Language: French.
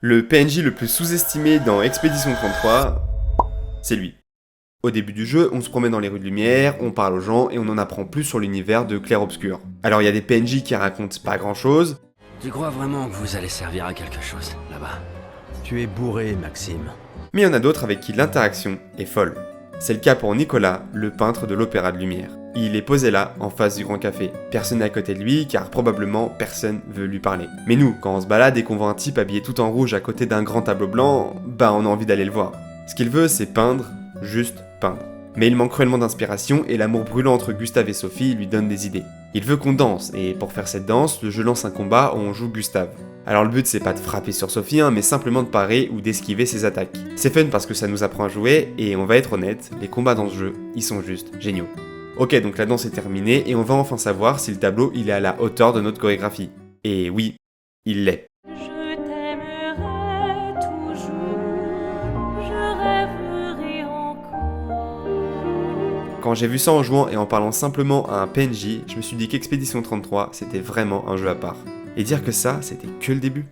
Le PNJ le plus sous-estimé dans Expédition 33, c'est lui. Au début du jeu, on se promène dans les rues de lumière, on parle aux gens et on en apprend plus sur l'univers de Clair-Obscur. Alors il y a des PNJ qui racontent pas grand chose, Tu crois vraiment que vous allez servir à quelque chose, là-bas? Tu es bourré, Maxime. mais il y en a d'autres avec qui l'interaction est folle. C'est le cas pour Nicolas, le peintre de l'Opéra de Lumière. Il est posé là, en face du grand café. Personne n'est à côté de lui, car probablement personne veut lui parler. Mais nous, quand on se balade et qu'on voit un type habillé tout en rouge à côté d'un grand tableau blanc, on a envie d'aller le voir. Ce qu'il veut, c'est peindre, juste peindre. Mais il manque cruellement d'inspiration et l'amour brûlant entre Gustave et Sophie lui donne des idées. Il veut qu'on danse, et pour faire cette danse, le jeu lance un combat où on joue Gustave. Alors le but c'est pas de frapper sur Sophie, mais simplement de parer ou d'esquiver ses attaques. C'est fun parce que ça nous apprend à jouer, et on va être honnête, les combats dans ce jeu, ils sont juste géniaux. Ok, donc la danse est terminée, et on va enfin savoir si le tableau il est à la hauteur de notre chorégraphie. Et oui, il l'est. Je t'aimerai toujours, je rêverai encore. Quand j'ai vu ça en jouant et en parlant simplement à un PNJ, je me suis dit qu'Expédition 33, c'était vraiment un jeu à part. Et dire que ça, c'était que le début.